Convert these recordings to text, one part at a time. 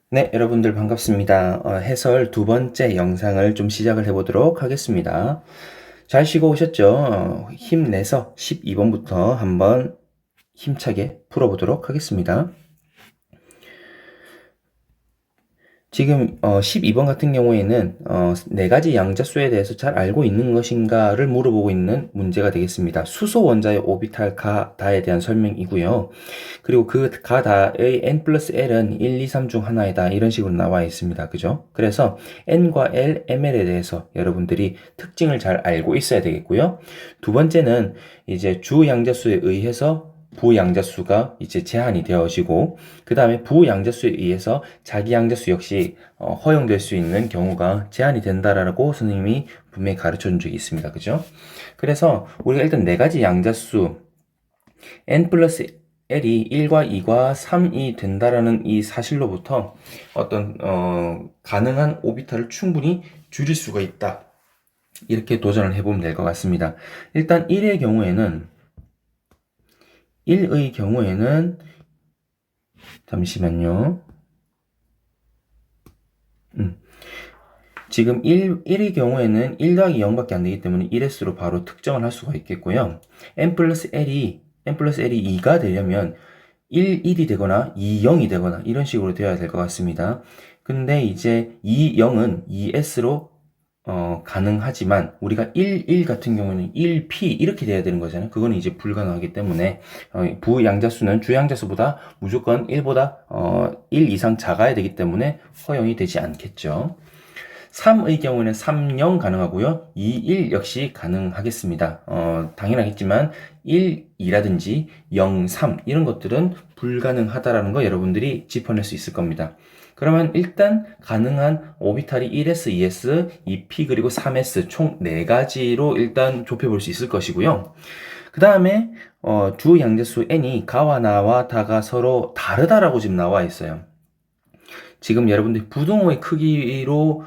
네, 여러분들 반갑습니다. 해설 두 번째 영상을 좀 시작을 해보도록 하겠습니다. 잘 쉬고 오셨죠? 힘내서 12번부터 한번 힘차게 풀어보도록 하겠습니다. 지금 12번 같은 경우에는 네 가지 양자수에 대해서 잘 알고 있는 것인가를 물어보고 있는 문제가 되겠습니다. 수소 원자의 오비탈 가다에 대한 설명이고요. 그리고 그 가다의 n 플러스 l은 1, 2, 3 중 하나이다. 이런 식으로 나와 있습니다. 그죠? 그래서 n과 l, ml에 대해서 여러분들이 특징을 잘 알고 있어야 되겠고요. 두 번째는 이제 주 양자수에 의해서 부양자수가 이제 제한이 되어지고, 그 다음에 부양자수에 의해서 자기 양자수 역시 허용될 수 있는 경우가 제한이 된다라고 선생님이 분명히 가르쳐 준 적이 있습니다. 그죠? 그래서 우리가 일단 네 가지 양자수 n 플러스 l이 1과 2과 3이 된다라는 이 사실로부터 어떤 가능한 오비탈을 충분히 줄일 수가 있다. 이렇게 도전을 해보면 될 것 같습니다. 일단 1의 경우에는 잠시만요. 지금 1의 경우에는 1 더하기 0밖에 안 되기 때문에 1S로 바로 특정을 할 수가 있겠고요. n 플러스 L이 2가 되려면 1이 되거나 2, 0이 되거나 이런 식으로 되어야 될 것 같습니다. 근데 이제 2, 0은 2S로 가능하지만 우리가 1 같은 경우는 1P 이렇게 돼야 되는 거잖아요. 그거는 이제 불가능하기 때문에 부양자수는 주양자수보다 무조건 1보다 1 이상 작아야 되기 때문에 허용이 되지 않겠죠. 3의 경우에는 3, 0 가능하고요. 2, 1 역시 가능하겠습니다. 당연하겠지만 1, 2라든지 0, 3 이런 것들은 불가능하다라는 거 여러분들이 짚어낼 수 있을 겁니다. 그러면 일단 가능한 오비탈이 1s, 2s, 2p 그리고 3s 총 4가지로 일단 좁혀볼 수 있을 것이고요. 그 다음에 주 양자수 n이 가와 나와 다가 서로 다르다라고 지금 나와 있어요. 지금 여러분들 부등호의 크기로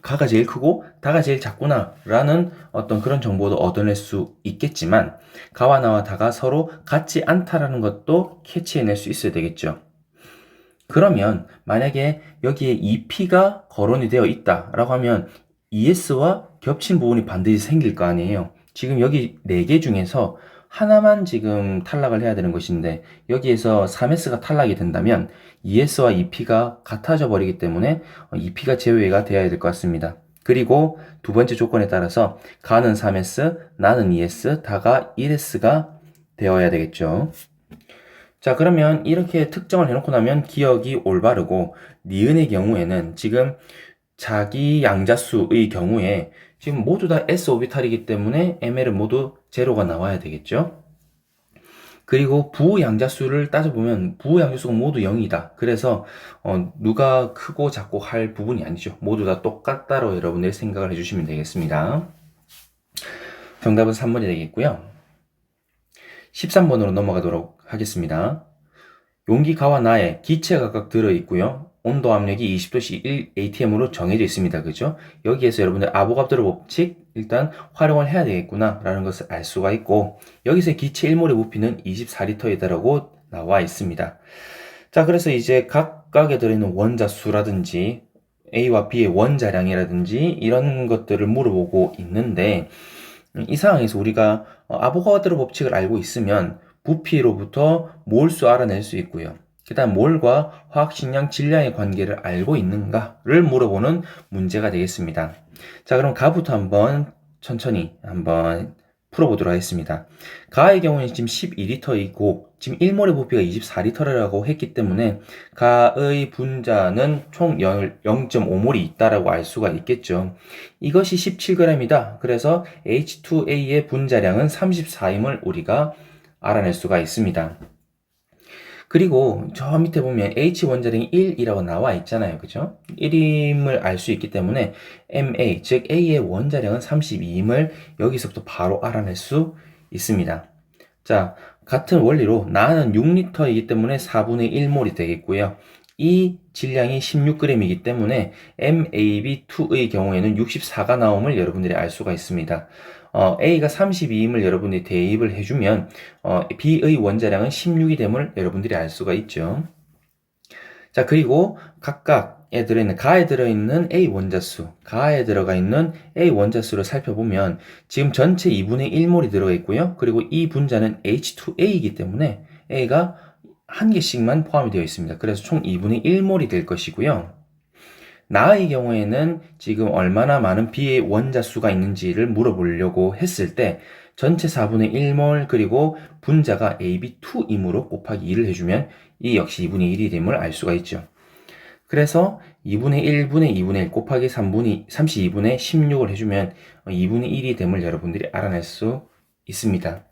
가가 제일 크고 다가 제일 작구나 라는 어떤 그런 정보도 얻어낼 수 있겠지만, 가와 나와 다가 서로 같지 않다라는 것도 캐치해낼 수 있어야 되겠죠. 그러면 만약에 여기에 2P가 거론이 되어 있다 라고 하면 ES와 겹친 부분이 반드시 생길 거 아니에요. 지금 여기 4개 중에서 하나만 지금 탈락을 해야 되는 것인데, 여기에서 3S가 탈락이 된다면 ES와 EP가 같아져 버리기 때문에 EP가 제외가 되어야 될 것 같습니다. 그리고 두 번째 조건에 따라서 가는 3S, 나는 ES, 다가 1S가 되어야 되겠죠. 자, 그러면 이렇게 특정을 해놓고 나면 기억이 올바르고, 니은의 경우에는 지금 자기 양자수의 경우에 지금 모두 다 S 오비탈이기 때문에 ML은 모두 제로가 나와야 되겠죠. 그리고 부양자수를 따져보면 부양자수가 모두 0이다. 그래서 누가 크고 작고 할 부분이 아니죠. 모두 다 똑같다로 여러분들 생각을 해주시면 되겠습니다. 정답은 3번이 되겠고요. 13번으로 넘어가도록 하겠습니다. 용기 가와 나에 기체가 각각 들어있고요. 온도 압력이 20도씨 1atm으로 정해져 있습니다. 그죠? 여기에서 여러분들 아보가드로 법칙 일단 활용을 해야 되겠구나 라는 것을 알 수가 있고, 여기서 기체 1몰의 부피는 24리터이다라고 나와 있습니다. 자, 그래서 이제 각각에 들어있는 원자수라든지 A와 B의 원자량이라든지 이런 것들을 물어보고 있는데, 이 상황에서 우리가 아보가드로 법칙을 알고 있으면 부피로부터 몰수 알아낼 수 있고요. 그 다음 몰과 화학식량 질량의 관계를 알고 있는가를 물어보는 문제가 되겠습니다. 자, 그럼 가부터 한번 천천히 한번 풀어보도록 하겠습니다. 가의 경우는 지금 12리터이고 지금 1몰의 부피가 24리터라고 했기 때문에 가의 분자는 총 0.5몰이 있다라고 알 수가 있겠죠. 이것이 17g이다. 그래서 H2A의 분자량은 34임을 우리가 알아낼 수가 있습니다. 그리고 저 밑에 보면 H 원자량이 1이라고 나와 있잖아요. 그죠? 1임을 알 수 있기 때문에 MA, 즉 A의 원자량은 32임을 여기서부터 바로 알아낼 수 있습니다. 자, 같은 원리로 나는 6리터이기 때문에 4분의 1몰이 되겠고요. 이 질량이 16g이기 때문에 MAB2의 경우에는 64가 나옴을 여러분들이 알 수가 있습니다. A가 32임을 여러분들이 대입을 해주면 B의 원자량은 16이 됨을 여러분들이 알 수가 있죠. 자, 그리고 각각에 들어있는, 가에 들어있는 A 원자수, 가에 들어가 있는 A 원자수를 살펴보면 지금 전체 2분의 1몰이 들어가 있고요. 그리고 이 분자는 H2A이기 때문에 A가 한 개씩만 포함이 되어 있습니다. 그래서 총 2분의 1몰이 될 것이고요. 나의 경우에는 지금 얼마나 많은 B의 원자수가 있는지를 물어보려고 했을 때 전체 4분의 1몰 그리고 분자가 AB2이므로 곱하기 2를 해주면 이 역시 2분의 1이 됨을 알 수가 있죠. 그래서 2분의 1분의 2분의 1 곱하기 32분의 16을 해주면 2분의 1이 됨을 여러분들이 알아낼 수 있습니다.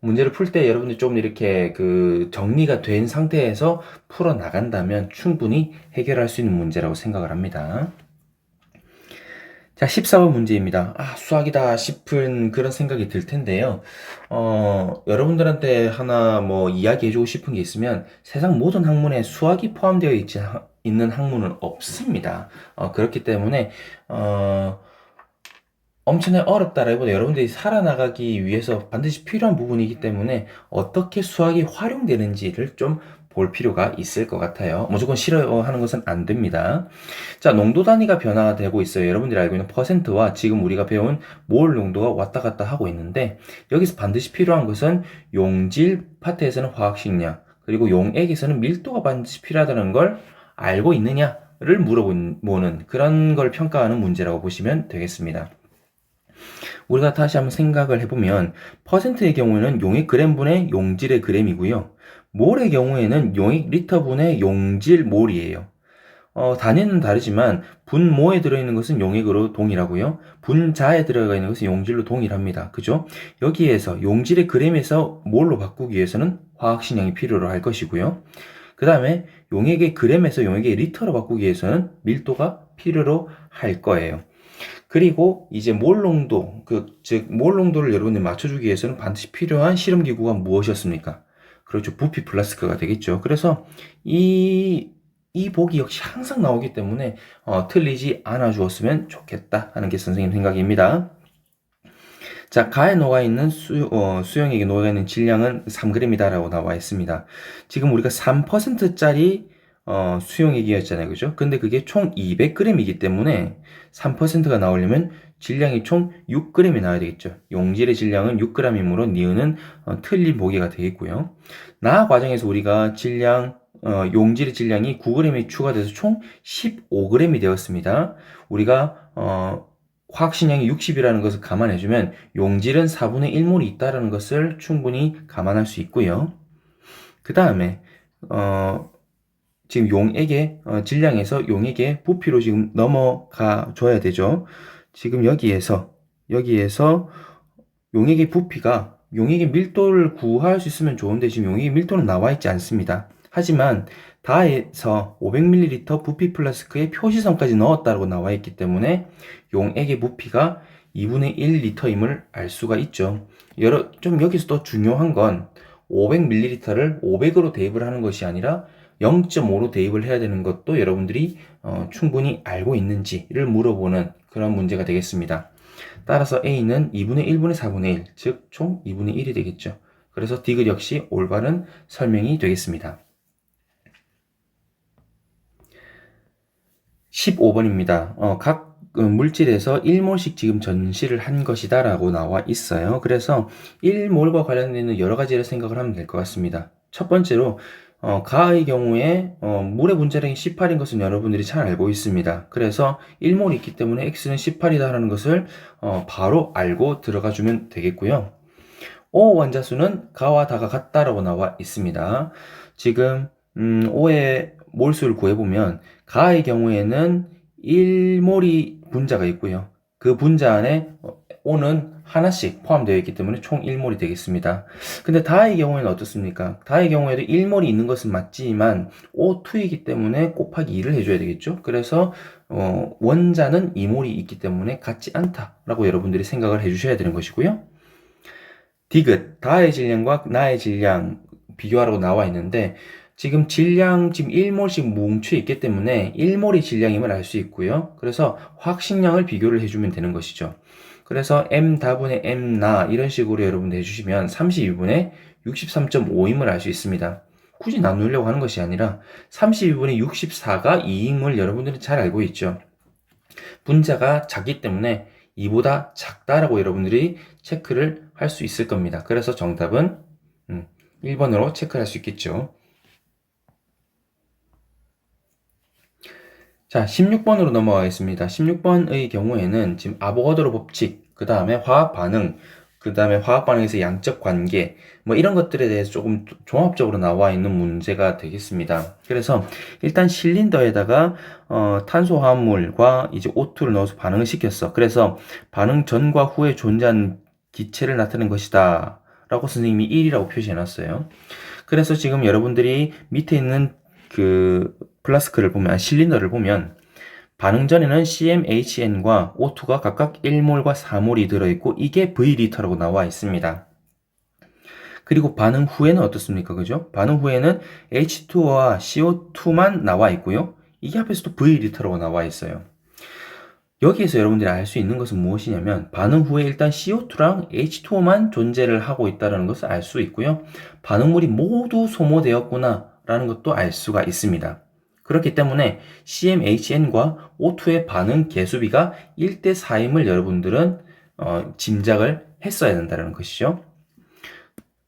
문제를 풀 때 여러분들이 좀 이렇게 그 정리가 된 상태에서 풀어 나간다면 충분히 해결할 수 있는 문제라고 생각을 합니다. 자, 14번 문제입니다. 아, 수학이다 싶은 그런 생각이 들 텐데요. 여러분들한테 하나 뭐 이야기해주고 싶은 게 있으면 세상 모든 학문에 수학이 포함되어 있는 학문은 없습니다. 그렇기 때문에, 엄청나게 어렵다라기보다 여러분들이 살아나가기 위해서 반드시 필요한 부분이기 때문에 어떻게 수학이 활용되는지를 좀 볼 필요가 있을 것 같아요. 무조건 싫어하는 것은 안 됩니다. 자, 농도 단위가 변화되고 있어요. 여러분들이 알고 있는 퍼센트와 지금 우리가 배운 몰 농도가 왔다 갔다 하고 있는데 여기서 반드시 필요한 것은 용질 파트에서는 화학식량 그리고 용액에서는 밀도가 반드시 필요하다는 걸 알고 있느냐를 물어보는 그런 걸 평가하는 문제라고 보시면 되겠습니다. 우리가 다시 한번 생각을 해보면 퍼센트의 경우에는 용액 그램분의 용질의 그램이고요. 몰의 경우에는 용액 리터분의 용질 몰이에요. 단위는 다르지만 분모에 들어있는 것은 용액으로 동일하고요. 분자에 들어가 있는 것은 용질로 동일합니다. 그죠? 여기에서 용질의 그램에서 몰로 바꾸기 위해서는 화학식량이 필요로 할 것이고요. 그 다음에 용액의 그램에서 용액의 리터로 바꾸기 위해서는 밀도가 필요로 할 거예요. 그리고 이제 몰 농도, 즉 몰 농도를 여러분들이 맞춰주기 위해서는 반드시 필요한 실험기구가 무엇이었습니까? 그렇죠. 부피 플라스크가 되겠죠. 그래서 이 보기 역시 항상 나오기 때문에 틀리지 않아 주었으면 좋겠다 하는 게 선생님 생각입니다. 자, 가에 녹아있는 수용액에 녹아있는 질량은 3g이다라고 나와 있습니다. 지금 우리가 3%짜리 수용액이었잖아요. 그죠? 근데 그게 총 200g이기 때문에 3%가 나오려면 질량이 총 6g이 나와야 되겠죠. 용질의 질량은 6g이므로 니은은 틀린 보기가 되겠고요. 나 과정에서 우리가 용질의 질량이 9g이 추가돼서 총 15g이 되었습니다. 우리가 화학식량이 60이라는 것을 감안해주면 용질은 4분의 1몰이 있다는 것을 충분히 감안할 수 있고요. 그 다음에 지금 용액의 질량에서 용액의 부피로 지금 넘어가 줘야 되죠. 지금 여기에서 용액의 부피가 용액의 밀도를 구할 수 있으면 좋은데 지금 용액의 밀도는 나와 있지 않습니다. 하지만 다에서 500ml 부피 플라스크에 표시선까지 넣었다고 나와 있기 때문에 용액의 부피가 2분의 1리터임을 알 수가 있죠. 좀 여기서 또 중요한 건 500ml를 500으로 대입을 하는 것이 아니라 0.5로 대입을 해야 되는 것도 여러분들이 충분히 알고 있는지를 물어보는 그런 문제가 되겠습니다. 따라서 A는 2분의 1분의 4분의 1, 즉 총 2분의 1이 되겠죠. 그래서 디귿 역시 올바른 설명이 되겠습니다. 15번입니다. 각 물질에서 1몰씩 지금 전시를 한 것이다 라고 나와 있어요. 그래서 1몰과 관련된 여러 가지를 생각을 하면 될 것 같습니다. 첫 번째로 가의 경우에 물의 분자량이 18인 것은 여러분들이 잘 알고 있습니다. 그래서 1몰이 있기 때문에 X는 18이다 라는 것을 바로 알고 들어가 주면 되겠고요. O 원자수는 가와 다가 같다라고 나와 있습니다. 지금 O의 몰수를 구해보면 가의 경우에는 1몰이 분자가 있고요. 그 분자 안에 O는 하나씩 포함되어 있기 때문에 총 1몰이 되겠습니다. 근데 다의 경우에는 어떻습니까? 다의 경우에도 1몰이 있는 것은 맞지만 O2이기 때문에 곱하기 2를 해줘야 되겠죠. 그래서 원자는 2몰이 있기 때문에 같지 않다라고 여러분들이 생각을 해주셔야 되는 것이고요. 디귿, 다의 질량과 나의 질량 비교하라고 나와 있는데 지금 1몰씩 뭉쳐 있기 때문에 1몰이 질량임을 알 수 있고요. 그래서 화학식량을 비교를 해주면 되는 것이죠. 그래서 M 다분의 M 나 이런 식으로 여러분들 해주시면 32분의 63.5임을 알 수 있습니다. 굳이 나누려고 하는 것이 아니라 32분의 64가 2임을 여러분들은 잘 알고 있죠. 분자가 작기 때문에 2보다 작다라고 여러분들이 체크를 할 수 있을 겁니다. 그래서 정답은 1번으로 체크를 할 수 있겠죠. 자, 16번으로 넘어가겠습니다. 16번의 경우에는 지금 아보가드로 법칙, 그 다음에 화학 반응, 그 다음에 화학 반응에서 양적 관계, 뭐 이런 것들에 대해서 조금 종합적으로 나와 있는 문제가 되겠습니다. 그래서 일단 실린더에다가 탄소화합물과 이제 O2를 넣어서 반응을 시켰어. 그래서 반응 전과 후에 존재하는 기체를 나타낸 것이다 라고 선생님이 1이라고 표시해 놨어요. 그래서 지금 여러분들이 밑에 있는 그 플라스크를 보면, 실린더를 보면 반응 전에는 CmHn과 O2가 각각 1몰과 4몰이 들어있고 이게 V리터라고 나와 있습니다. 그리고 반응 후에는 어떻습니까? 그죠? 반응 후에는 H2와 CO2만 나와 있고요. 이게 앞에서도 V리터라고 나와 있어요. 여기에서 여러분들이 알 수 있는 것은 무엇이냐면 반응 후에 일단 CO2랑 H2O만 존재를 하고 있다는 것을 알 수 있고요. 반응물이 모두 소모되었구나 라는 것도 알 수가 있습니다. 그렇기 때문에 CmHn과 O2의 반응 개수비가 1대 4임을 여러분들은 짐작을 했어야 된다는 것이죠.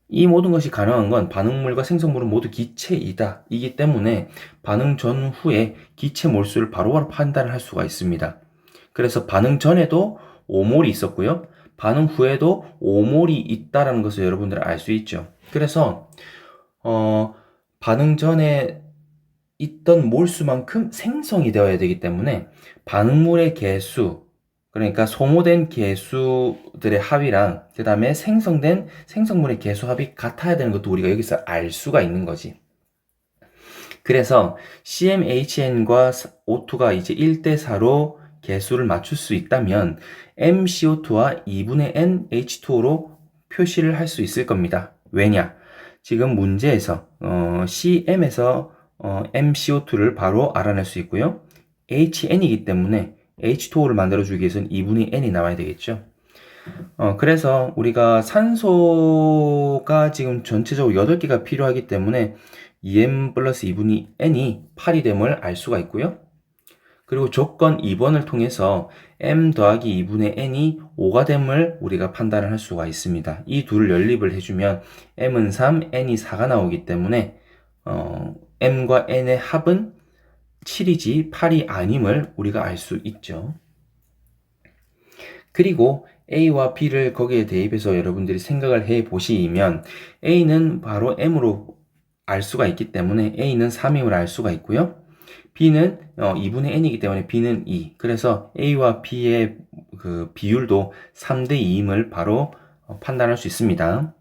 이 모든 것이 가능한 건 반응물과 생성물은 모두 기체이다. 이기 때문에 반응 전후에 기체 몰수를 바로바로 판단을 할 수가 있습니다. 그래서 반응 전에도 5몰이 있었고요. 반응 후에도 5몰이 있다라는 것을 여러분들은 알 수 있죠. 그래서 반응 전에 있던 몰수만큼 생성이 되어야 되기 때문에 반응물의 개수, 그러니까 소모된 개수들의 합이랑 그 다음에 생성된 생성물의 개수 합이 같아야 되는 것도 우리가 여기서 알 수가 있는 거지. 그래서 CmHn과 O2가 이제 1대 4로 개수를 맞출 수 있다면 MCO2와 2분의 N H2O로 표시를 할 수 있을 겁니다. 왜냐? 지금 문제에서 CM에서 MCO2를 바로 알아낼 수 있고요. HN이기 때문에 H2O를 만들어주기 위해서는 2분의 N이 나와야 되겠죠. 그래서 우리가 산소가 지금 전체적으로 8개가 필요하기 때문에 2m 플러스 2분의 n이 8이 됨을 알 수가 있고요. 그리고 조건 2번을 통해서 m 더하기 2분의 n이 5가 됨을 우리가 판단을 할 수가 있습니다. 이 둘을 연립을 해주면 m은 3, n이 4가 나오기 때문에 m과 n의 합은 7이지 8이 아님을 우리가 알 수 있죠. 그리고 A와 B를 거기에 대입해서 여러분들이 생각을 해 보시면 A는 바로 M으로 알 수가 있기 때문에 A는 3임을 알 수가 있고요. B는 2분의 N이기 때문에 B는 2. 그래서 A와 B의 그 비율도 3대 2임을 바로 판단할 수 있습니다.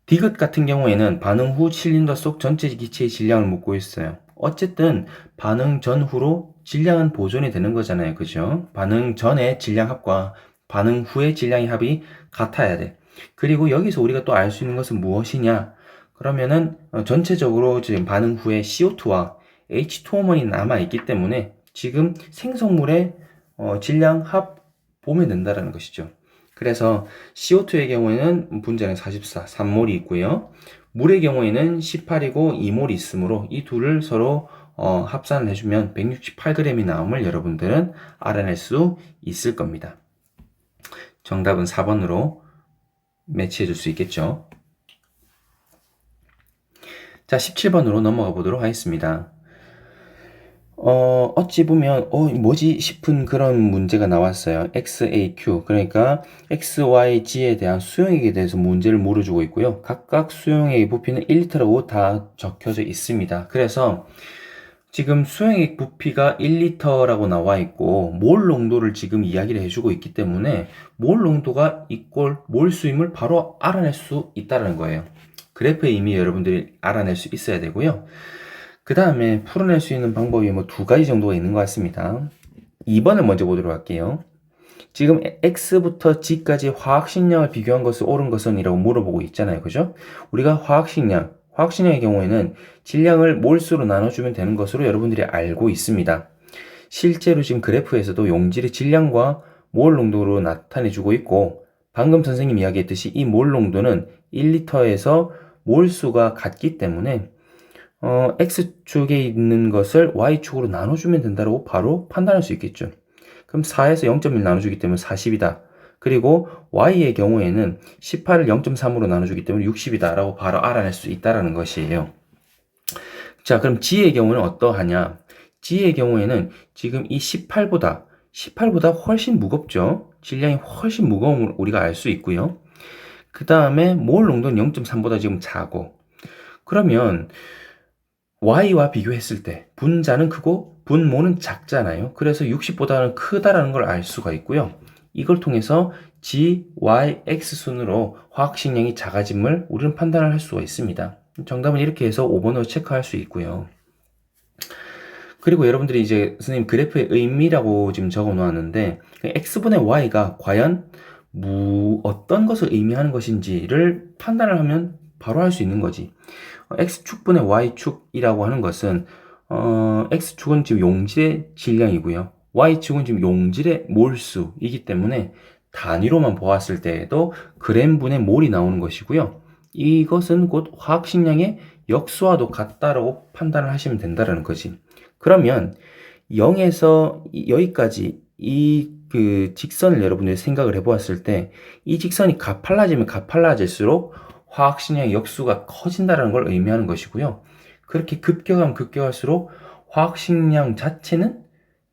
디귿 같은 경우에는 반응 후 실린더 속 전체 기체의 질량을 묻고 있어요. 어쨌든 반응 전후로 질량은 보존이 되는 거잖아요. 그죠? 반응 전의 질량 합과 반응 후의 질량의 합이 같아야 돼. 그리고 여기서 우리가 또 알 수 있는 것은 무엇이냐? 그러면은 전체적으로 지금 반응 후에 CO2와 H2O만이 남아있기 때문에 지금 생성물의 질량 합 보면 된다는 것이죠. 그래서 CO2의 경우에는 분자는 44, 3몰이 있고요. 물의 경우에는 18이고 2몰이 있으므로 이 둘을 서로 합산을 해주면 168g이 나옴을 여러분들은 알아낼 수 있을 겁니다. 정답은 4번으로 매치해 줄 수 있겠죠. 자, 17번으로 넘어가 보도록 하겠습니다. 어찌 보면, 뭐지 싶은 그런 문제가 나왔어요. XAQ. 그러니까 X, Y, G에 대한 수용액에 대해서 문제를 물어주고 있고요. 각각 수용액의 부피는 1리터라고 다 적혀져 있습니다. 그래서 지금 수용액 부피가 1리터라고 나와 있고, 몰 농도를 지금 이야기를 해주고 있기 때문에, 몰 농도가 이꼴 몰수임을 바로 알아낼 수 있다는 거예요. 그래프에 이미 여러분들이 알아낼 수 있어야 되고요. 그 다음에 풀어낼 수 있는 방법이 뭐 2가지 정도가 있는 것 같습니다. 2번을 먼저 보도록 할게요. 지금 X부터 G까지 화학식량을 비교한 것을 옳은 것은 이라고 물어보고 있잖아요. 그죠? 우리가 화학식량의 경우에는 질량을 몰수로 나눠주면 되는 것으로 여러분들이 알고 있습니다. 실제로 지금 그래프에서도 용질의 질량과 몰 농도로 나타내주고 있고, 방금 선생님 이야기했듯이 이 몰 농도는 1리터에서 몰수가 같기 때문에 X축에 있는 것을 Y축으로 나눠주면 된다고 바로 판단할 수 있겠죠. 그럼 4에서 0.1 나눠주기 때문에 40이다. 그리고 Y의 경우에는 18을 0.3으로 나눠주기 때문에 60이다 라고 바로 알아낼 수 있다는 것이에요. 자, 그럼 G의 경우는 어떠하냐? G의 경우에는 지금 이 18보다 훨씬 무겁죠? 질량이 훨씬 무거움을 우리가 알 수 있고요. 그 다음에 몰 농도는 0.3보다 지금 작고, 그러면 Y와 비교했을 때 분자는 크고 분모는 작잖아요. 그래서 60보다는 크다라는 걸 알 수가 있고요. 이걸 통해서 G, Y, X 순으로 화학식량이 작아짐을 우리는 판단을 할 수가 있습니다. 정답은 이렇게 해서 5번으로 체크할 수 있고요. 그리고 여러분들이 이제 선생님 그래프의 의미라고 지금 적어 놓았는데 X분의 Y가 과연 어떤 것을 의미하는 것인지를 판단을 하면 바로 할 수 있는 거지. X축분의 Y축이라고 하는 것은 X축은 지금 용질의 질량이고요. Y축은 지금 용질의 몰수이기 때문에 단위로만 보았을 때에도 g분의 몰이 나오는 것이고요. 이것은 곧 화학식량의 역수와도 같다라고 판단을 하시면 된다는 거지. 그러면 0에서 여기까지 그 직선을 여러분들이 생각을 해보았을 때 이 직선이 가팔라지면 가팔라질수록 화학식량의 역수가 커진다는 걸 의미하는 것이고요. 그렇게 급격하면 급격할수록 화학식량 자체는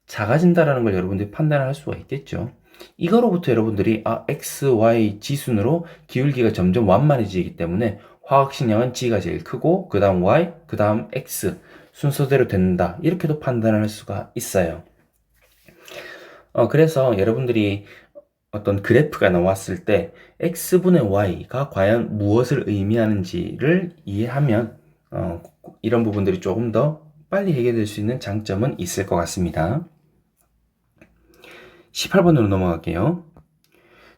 작아진다는 걸 여러분들이 판단을 할 수가 있겠죠. 이거로부터 여러분들이 X, Y 지순으로 기울기가 점점 완만해지기 때문에 화학식량은 G가 제일 크고 그 다음 Y, 그 다음 X 순서대로 된다. 이렇게도 판단을 할 수가 있어요. 그래서 여러분들이 어떤 그래프가 나왔을 때 X분의 Y가 과연 무엇을 의미하는지를 이해하면 이런 부분들이 조금 더 빨리 해결될 수 있는 장점은 있을 것 같습니다. 18번으로 넘어갈게요.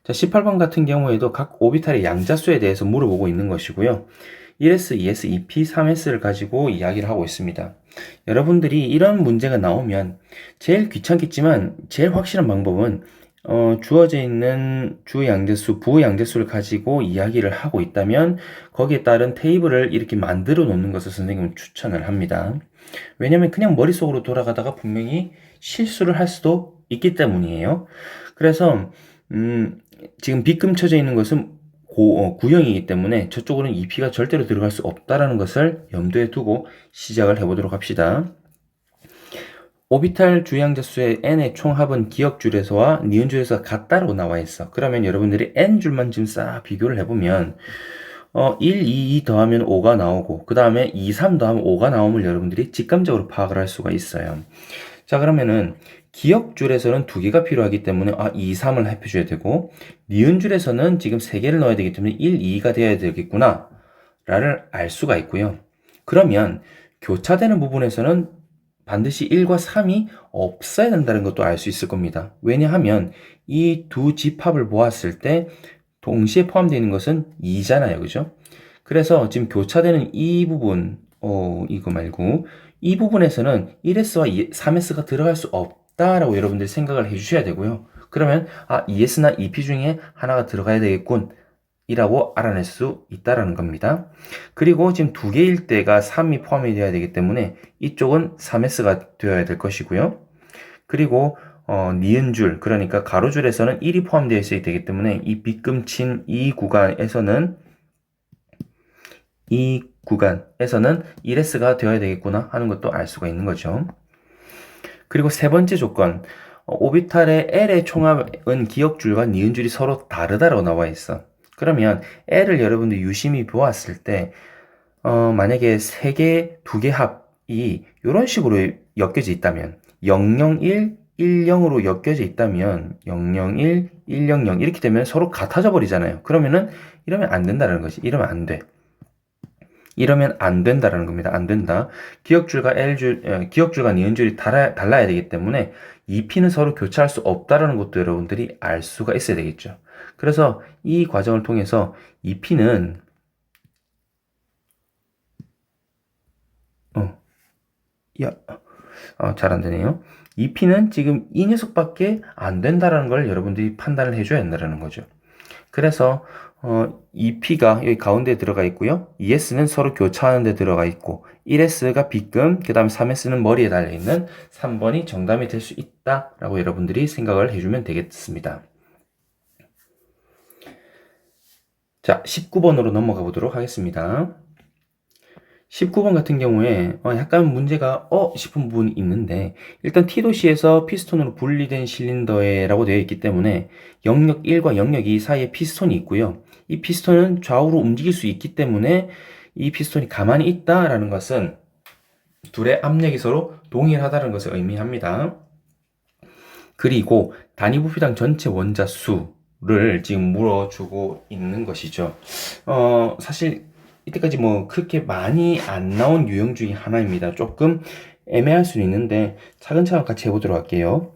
자, 18번 같은 경우에도 각 오비탈의 양자수에 대해서 물어보고 있는 것이고요. 1s, 2s, 2p, 3s를 가지고 이야기를 하고 있습니다. 여러분들이 이런 문제가 나오면 제일 귀찮겠지만 제일 확실한 방법은 주어져 있는 주 양자수, 부 양자수를 가지고 이야기를 하고 있다면 거기에 따른 테이블을 이렇게 만들어 놓는 것을 선생님은 추천을 합니다. 왜냐면 그냥 머릿속으로 돌아가다가 분명히 실수를 할 수도 있기 때문이에요. 그래서 지금 빗금 쳐져 있는 것은 구형이기 때문에 저쪽으로는 EP가 절대로 들어갈 수 없다라는 것을 염두에 두고 시작을 해보도록 합시다. 오비탈 주양자수의 n의 총합은 기역줄에서와 니은줄에서 같다라고 나와 있어. 그러면 여러분들이 n줄만 지금 싹 비교를 해보면 1, 2, 2 더하면 5가 나오고 그 다음에 2, 3 더하면 5가 나옴을 여러분들이 직감적으로 파악을 할 수가 있어요. 자, 그러면은 기역줄에서는 2개가 필요하기 때문에 2, 3을 해줘야 되고 니은줄에서는 지금 3개를 넣어야 되기 때문에 1, 2가 되어야 되겠구나 라를 알 수가 있고요. 그러면 교차되는 부분에서는 반드시 1과 3이 없어야 된다는 것도 알 수 있을 겁니다. 왜냐하면 이 두 집합을 보았을 때 동시에 포함되어 있는 것은 2잖아요. 그죠? 그래서 지금 교차되는 이 부분, 이거 말고 이 부분에서는 1S와 3S가 들어갈 수 없다라고 여러분들이 생각을 해주셔야 되고요. 그러면 2S나 2P 중에 하나가 들어가야 되겠군 이라고 알아낼 수 있다라는 겁니다. 그리고 지금 2개일 때가 3이 포함이 되어야 되기 때문에 이쪽은 3S가 되어야 될 것이고요. 그리고 니은줄, 그러니까 가로줄에서는 1이 포함되어 있어야 되기 때문에 이 빗금친 이 구간에서는 1S가 되어야 되겠구나 하는 것도 알 수가 있는 거죠. 그리고 세 번째 조건, 오비탈의 L의 총합은 기역줄과 니은줄이 서로 다르다라고 나와 있어. 그러면 L을 여러분들 유심히 보았을 때 만약에 3개, 2개 합이 이런 식으로 엮여져 있다면 001, 10으로 엮여져 있다면 001, 100 이렇게 되면 서로 같아져 버리잖아요. 그러면은 이러면 안 된다는 거지. 이러면 안 돼. 이러면 안 된다라는 겁니다. 안 된다. 기역줄과 기역줄과 니은줄이 달라야 되기 때문에 2P는 서로 교차할 수 없다라는 것도 여러분들이 알 수가 있어야 되겠죠. 그래서 이 과정을 통해서 2P는 잘 안 되네요. 2P는 지금 이 녀석밖에 안 된다라는 걸 여러분들이 판단을 해줘야 한다는 거죠. 그래서 이 P가 여기 가운데 들어가 있고요. 2S는 서로 교차하는 데 들어가 있고 1S가 빗금, 그 다음에 3S는 머리에 달려있는 3번이 정답이 될 수 있다라고 여러분들이 생각을 해주면 되겠습니다. 자, 19번으로 넘어가 보도록 하겠습니다. 19번 같은 경우에 약간 문제가 싶은 부분이 있는데, 일단 T도시에서 피스톤으로 분리된 실린더에라고 되어 있기 때문에 영역 1과 영역 2 사이에 피스톤이 있고요. 이 피스톤은 좌우로 움직일 수 있기 때문에 이 피스톤이 가만히 있다라는 것은 둘의 압력이 서로 동일하다는 것을 의미합니다. 그리고 단위 부피당 전체 원자 수를 지금 물어주고 있는 것이죠. 사실 이때까지 뭐 그렇게 많이 안 나온 유형 중에 하나입니다. 조금 애매할 수는 있는데 차근차근 같이 해보도록 할게요.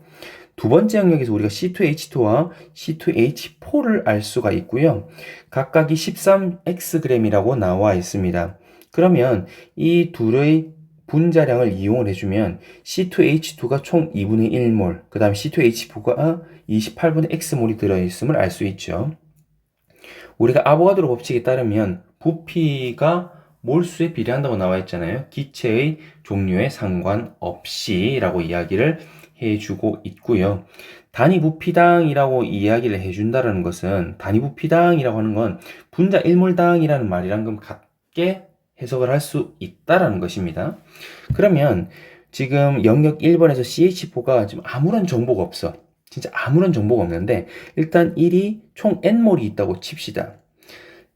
두 번째 영역에서 우리가 C2H2와 C2H4를 알 수가 있고요. 각각이 13Xg이라고 나와 있습니다. 그러면 이 둘의 분자량을 이용을 해주면 C2H2가 총 2분의 1몰, 그 다음에 C2H4가 28분의 X몰이 들어있음을 알 수 있죠. 우리가 아보가드로 법칙에 따르면 부피가 몰수에 비례한다고 나와 있잖아요. 기체의 종류에 상관없이 라고 이야기를 해주고 있고요. 단위 부피당이라고 이야기를 해준다는 것은, 단위 부피당이라고 하는 건 분자 1몰당이라는 말이랑 같게 해석을 할 수 있다라는 것입니다. 그러면 지금 영역 1번에서 CH4가 지금 아무런 정보가 없어. 진짜 아무런 정보가 없는데 일단 1이 총 N몰이 있다고 칩시다.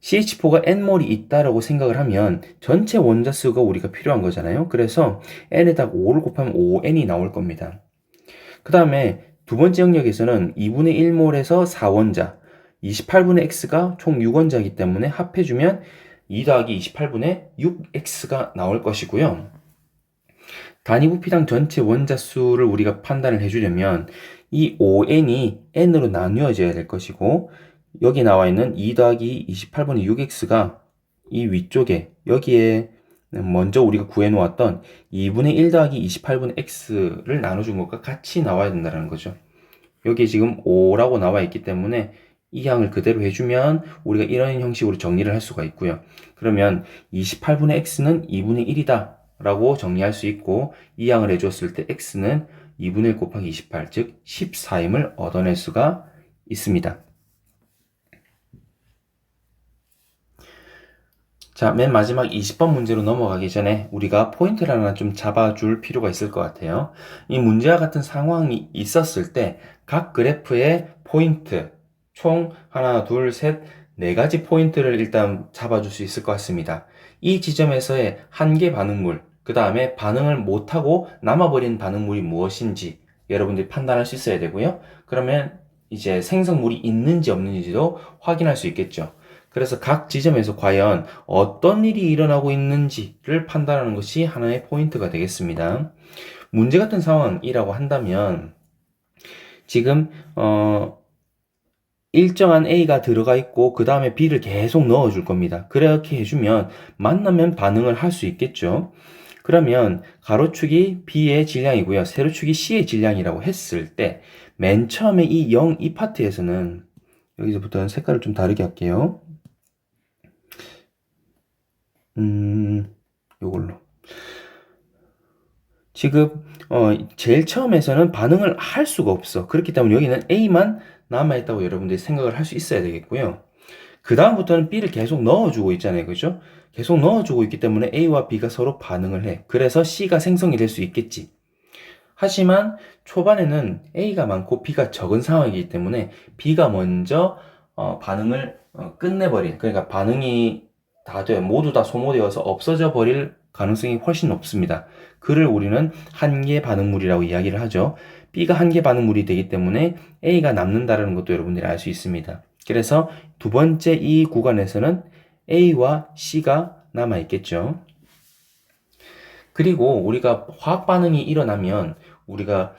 CH4가 N몰이 있다라고 생각을 하면 전체 원자 수가 우리가 필요한 거잖아요. 그래서 N에다가 5를 곱하면 5N이 나올 겁니다. 그 다음에 두 번째 영역에서는 2분의 1몰에서 4원자, 28분의 X가 총 6원자이기 때문에 합해주면 2 더하기 28분의 6X가 나올 것이고요. 단위 부피당 전체 원자 수를 우리가 판단을 해주려면 이 5n이 n으로 나누어져야 될 것이고, 여기 나와 있는 2 더하기 28분의 6x가 이 위쪽에 여기에 먼저 우리가 구해놓았던 2분의 1 더하기 28분의 x를 나눠준 것과 같이 나와야 된다는 거죠. 여기 지금 5라고 나와 있기 때문에 이 항을 그대로 해주면 우리가 이런 형식으로 정리를 할 수가 있고요. 그러면 28분의 x는 2분의 1이다 라고 정리할 수 있고, 이 항을 해줬을 때 x는 2분의 1 곱하기 28, 즉 14임을 얻어낼 수가 있습니다. 자, 맨 마지막 20번 문제로 넘어가기 전에 우리가 포인트를 하나 좀 잡아줄 필요가 있을 것 같아요. 이 문제와 같은 상황이 있었을 때 각 그래프의 포인트, 총 하나, 둘, 셋, 네 가지 포인트를 일단 잡아줄 수 있을 것 같습니다. 이 지점에서의 한계 반응물, 그 다음에 반응을 못하고 남아버린 반응물이 무엇인지 여러분들이 판단할 수 있어야 되고요. 그러면 이제 생성물이 있는지 없는지도 확인할 수 있겠죠. 그래서 각 지점에서 과연 어떤 일이 일어나고 있는지를 판단하는 것이 하나의 포인트가 되겠습니다. 문제 같은 상황이라고 한다면 지금 일정한 A가 들어가 있고 그 다음에 B를 계속 넣어줄 겁니다. 그렇게 해주면 만나면 반응을 할 수 있겠죠. 그러면 가로축이 B의 질량이고요. 세로축이 C의 질량이라고 했을 때 맨 처음에 이 0, 이 파트에서는 여기서부터는 색깔을 좀 다르게 할게요. 요걸로. 지금 제일 처음에서는 반응을 할 수가 없어. 그렇기 때문에 여기는 A만 남아있다고 여러분들이 생각을 할 수 있어야 되겠고요. 그 다음부터는 B를 계속 넣어주고 있잖아요. 그죠? 계속 넣어주고 있기 때문에 A와 B가 서로 반응을 해. 그래서 C가 생성이 될 수 있겠지. 하지만 초반에는 A가 많고 B가 적은 상황이기 때문에 B가 먼저 반응을 끝내버린, 그러니까 반응이 다 돼, 모두 다 소모되어서 없어져 버릴 가능성이 훨씬 높습니다. 그를 우리는 한계 반응물이라고 이야기를 하죠. B가 한계 반응물이 되기 때문에 A가 남는다는 것도 여러분들이 알 수 있습니다. 그래서 두 번째 이 구간에서는 A와 C가 남아있겠죠. 그리고 우리가 화학 반응이 일어나면 우리가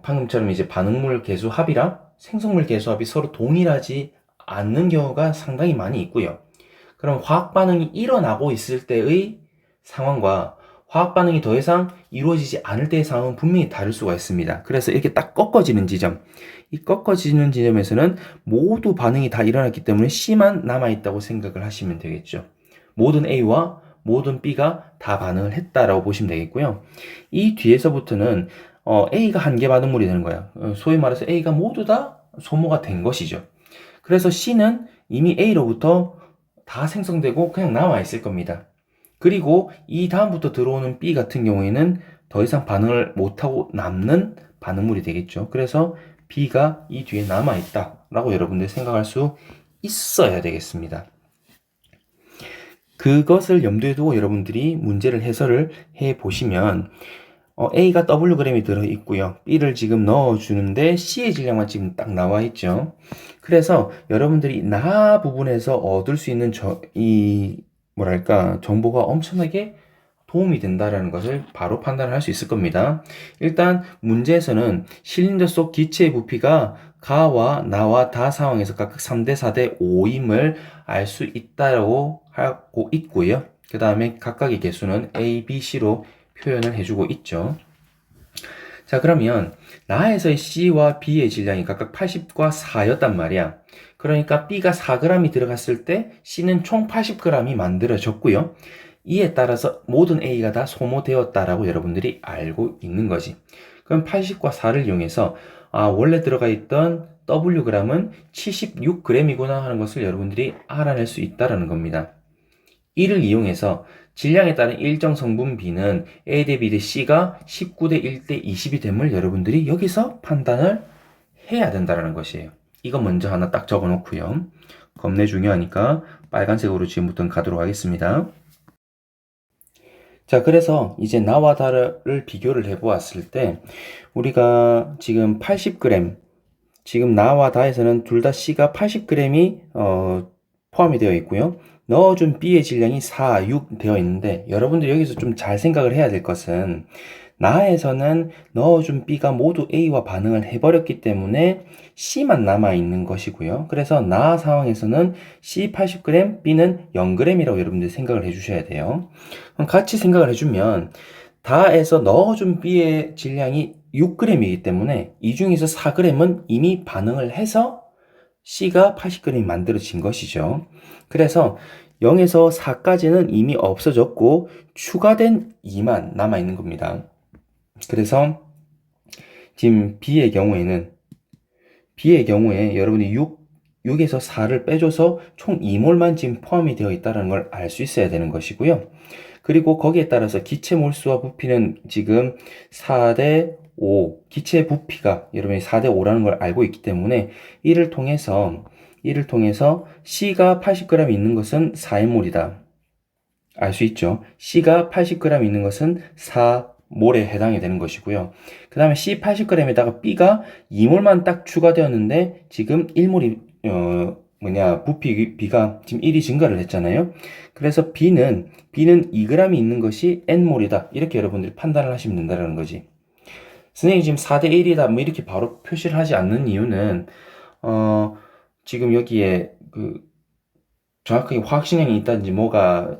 방금처럼 이제 반응물 계수 합이랑 생성물 계수 합이 서로 동일하지 않는 경우가 상당히 많이 있고요. 그럼 화학 반응이 일어나고 있을 때의 상황과 화학 반응이 더 이상 이루어지지 않을 때의 상황은 분명히 다를 수가 있습니다. 그래서 이렇게 딱 꺾어지는 지점, 이 꺾어지는 지점에서는 모두 반응이 다 일어났기 때문에 C만 남아있다고 생각을 하시면 되겠죠. 모든 A와 모든 B가 다 반응을 했다라고 보시면 되겠고요. 이 뒤에서부터는 A가 한계 반응물이 되는 거야. 소위 말해서 A가 모두 다 소모가 된 것이죠. 그래서 C는 이미 A로부터 다 생성되고 그냥 남아있을 겁니다. 그리고 이 다음부터 들어오는 B 같은 경우에는 더 이상 반응을 못하고 남는 반응물이 되겠죠. 그래서 B가 이 뒤에 남아있다라고 여러분들 생각할 수 있어야 되겠습니다. 그것을 염두에 두고 여러분들이 문제를 해설을 해 보시면 A가 Wg이 들어있고요. B를 지금 넣어주는데 C의 질량만 지금 딱 나와 있죠. 그래서 여러분들이 나 부분에서 얻을 수 있는 정보가 엄청나게 도움이 된다라는 것을 바로 판단할 수 있을 겁니다. 일단 문제에서는 실린더 속 기체의 부피가 가와 나와 다 상황에서 각각 3대 4대 5임을 알 수 있다고 하고 있고요. 그 다음에 각각의 개수는 A, B, C로 표현을 해주고 있죠. 자, 그러면 나에서의 C와 B의 질량이 각각 80과 4였단 말이야. 그러니까 B가 4g이 들어갔을 때 C는 총 80g이 만들어졌고요. 이에 따라서 모든 A가 다 소모되었다라고 여러분들이 알고 있는 거지. 그럼 80과 4를 이용해서 원래 들어가 있던 Wg은 76g이구나 하는 것을 여러분들이 알아낼 수 있다는 겁니다. 이를 이용해서 질량에 따른 일정 성분 B는 A 대 B 대 C가 19대 1대 20이 됨을 여러분들이 여기서 판단을 해야 된다는 것이에요. 이거 먼저 하나 딱 적어 놓고요. 겁내 중요하니까 빨간색으로 지금부터 가도록 하겠습니다. 자, 그래서 이제 나와 다를 비교를 해 보았을 때 우리가 지금 80g, 지금 나와 다에서는 둘 다 C가 80g이 포함이 되어 있고요. 넣어준 B의 질량이 4, 6 되어 있는데 여러분들 여기서 좀 잘 생각을 해야 될 것은 나에서는 넣어준 B가 모두 A와 반응을 해버렸기 때문에 C만 남아있는 것이고요. 그래서 나 상황에서는 C 80g, B는 0g이라고 여러분들 생각을 해주셔야 돼요. 그럼 같이 생각을 해주면 다에서 넣어준 B의 질량이 6g이기 때문에 이 중에서 4g은 이미 반응을 해서 C가 80g이 만들어진 것이죠. 그래서 0에서 4까지는 이미 없어졌고 추가된 2만 남아있는 겁니다. 그래서 지금 B의 경우에 여러분이 6에서 4를 빼줘서 총 2몰만 지금 포함이 되어 있다는 걸 알 수 있어야 되는 것이고요. 그리고 거기에 따라서 기체 몰수와 부피는 지금 4대 5, 기체 부피가 여러분이 4대 5라는 걸 알고 있기 때문에 이를 통해서 C가 80g 있는 것은 4m몰이다. 알 수 있죠. C가 80g 있는 것은 4몰에 해당이 되는 것이고요. 그 다음에 C 80g에다가 B가 2몰만 딱 추가되었는데 지금 1몰이 부피가 지금 1이 증가를 했잖아요. 그래서 B는 2g이 있는 것이 N몰이다. 이렇게 여러분들이 판단을 하시면 된다는 거지. 선생님이 지금 4대 1이다. 뭐 이렇게 바로 표시를 하지 않는 이유는, 지금 여기에 정확하게 화학식량이 있다든지 뭐가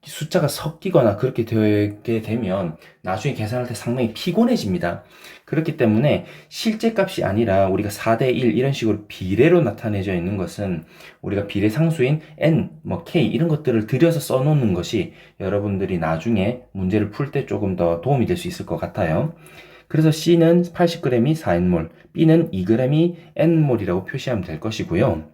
숫자가 섞이거나 그렇게 되게 되면 나중에 계산할 때 상당히 피곤해집니다. 그렇기 때문에 실제 값이 아니라 우리가 4대 1 이런 식으로 비례로 나타내져 있는 것은 우리가 비례 상수인 n, k 이런 것들을 들여서 써놓는 것이 여러분들이 나중에 문제를 풀 때 조금 더 도움이 될 수 있을 것 같아요. 그래서 C는 80g이 4n몰, B는 2g이 n몰이라고 표시하면 될 것이고요.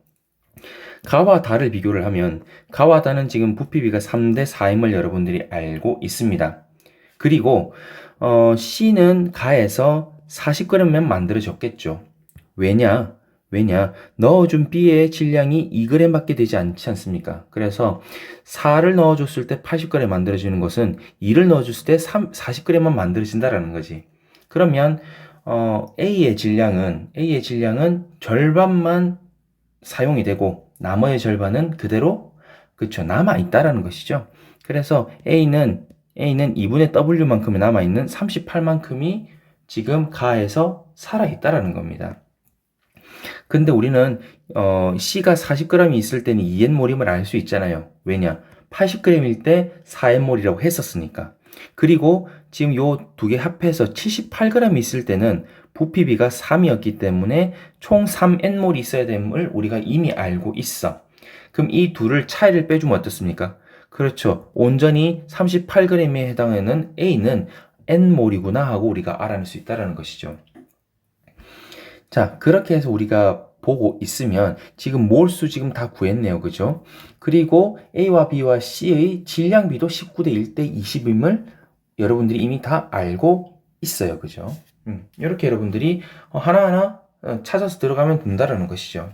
가와 다를 비교를 하면 가와 다는 지금 부피비가 3대 4임을 여러분들이 알고 있습니다. 그리고 C는 가에서 40g만 만들어졌겠죠. 왜냐? 넣어준 B의 질량이 2g 밖에 되지 않지 않습니까? 그래서 4를 넣어줬을 때 80g 만들어지는 것은 2를 넣어줬을 때 40g만 만들어진다라는 거지. 그러면 A의 질량은 절반만 사용이 되고 나머지 절반은 그대로 남아 있다라는 것이죠. 그래서 A는 2분의 W만큼이 남아 있는 38만큼이 지금 가에서 살아 있다라는 겁니다. 근데 우리는 C가 40g이 있을 때는 2n몰임을 알 수 있잖아요. 왜냐? 80g일 때 4n몰이라고 했었으니까. 그리고 지금 요 두 개 합해서 78g 있을 때는 부피비가 3이었기 때문에 총 3n몰이 있어야 됨을 우리가 이미 알고 있어. 그럼 이 둘을 차이를 빼주면 어떻습니까? 그렇죠. 온전히 38g에 해당하는 A는 n몰이구나 하고 우리가 알아낼 수 있다는 것이죠. 자, 그렇게 해서 우리가 보고 있으면 지금 몰수 지금 다 구했네요. 그죠? 그리고 A와 B와 C의 질량비도 19대 1대 20임을 여러분들이 이미 다 알고 있어요. 그죠? 이렇게 여러분들이 하나하나 찾아서 들어가면 된다라는 것이죠.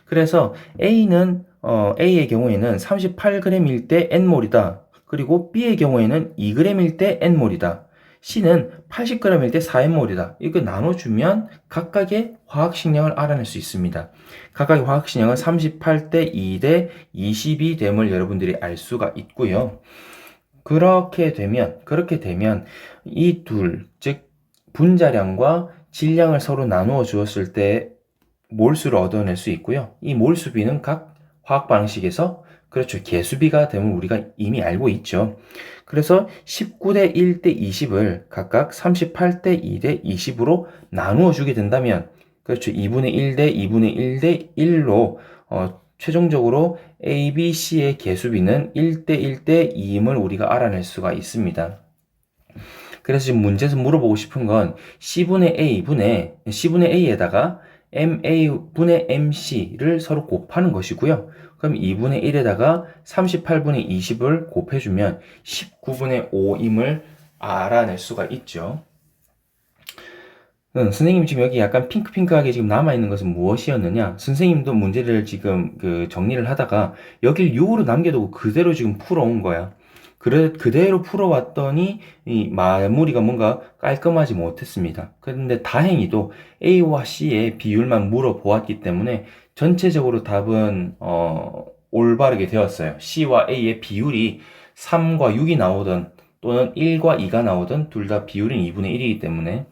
그래서 A의 경우에는 38g일 때 n몰이다. 그리고 B의 경우에는 2g일 때 n몰이다. C는 80g일 때 4n몰이다. 이렇게 나눠주면 각각의 화학식량을 알아낼 수 있습니다. 각각의 화학식량은 38대 2대 22됨을 여러분들이 알 수가 있고요. 그렇게 되면 이 둘, 즉 분자량과 질량을 서로 나누어 주었을 때 몰수를 얻어낼 수 있고요. 이 몰수비는 각 화학 방식에서 그렇죠. 개수비가 됨을 우리가 이미 알고 있죠. 그래서 19대 1대 20을 각각 38대 2대 20으로 나누어 주게 된다면 그렇죠. 2분의 1대 2분의 1대 1로 최종적으로 A, B, C의 개수비는 1대 1대 2임을 우리가 알아낼 수가 있습니다. 그래서 지금 문제에서 물어보고 싶은 건 C분의 A에다가 MA분의 MC를 서로 곱하는 것이고요. 그럼 2분의 1에다가 38분의 20을 곱해주면 19분의 5임을 알아낼 수가 있죠. 선생님 지금 여기 약간 핑크핑크하게 지금 남아있는 것은 무엇이었느냐? 선생님도 문제를 지금 정리를 하다가 여길 6으로 남겨두고 그대로 지금 풀어온 거야. 그대로 풀어왔더니 이 마무리가 뭔가 깔끔하지 못했습니다. 그런데 다행히도 A와 C의 비율만 물어보았기 때문에 전체적으로 답은 올바르게 되었어요. C와 A의 비율이 3과 6이 나오던 또는 1과 2가 나오던 둘 다 비율은 2분의 1이기 때문에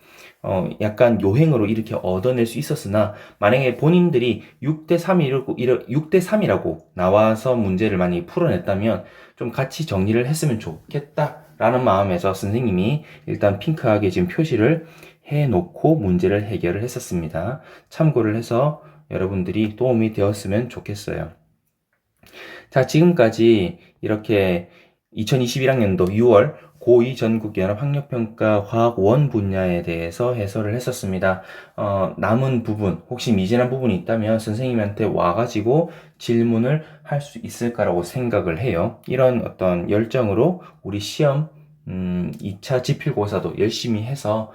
약간 요행으로 이렇게 얻어낼 수 있었으나 만약에 본인들이 6대 3이라고 나와서 문제를 많이 풀어냈다면 좀 같이 정리를 했으면 좋겠다라는 마음에서 선생님이 일단 핑크하게 지금 표시를 해놓고 문제를 해결을 했었습니다. 참고를 해서 여러분들이 도움이 되었으면 좋겠어요. 자, 지금까지 이렇게 2021학년도 6월 고2 전국연합학력평가 화학 원 분야에 대해서 해설을 했었습니다. 남은 부분, 혹시 미진한 부분이 있다면 선생님한테 와가지고 질문을 할 수 있을까라고 생각을 해요. 이런 어떤 열정으로 우리 시험 2차 지필고사도 열심히 해서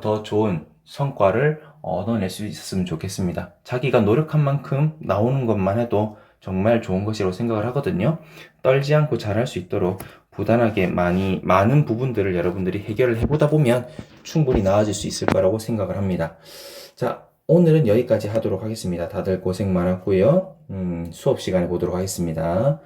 더 좋은 성과를 얻어낼 수 있었으면 좋겠습니다. 자기가 노력한 만큼 나오는 것만 해도 정말 좋은 것이라고 생각을 하거든요. 떨지 않고 잘할 수 있도록 부단하게 많은 부분들을 여러분들이 해결을 해보다 보면 충분히 나아질 수 있을 거라고 생각을 합니다. 자, 오늘은 여기까지 하도록 하겠습니다. 다들 고생 많았고요. 수업 시간에 보도록 하겠습니다.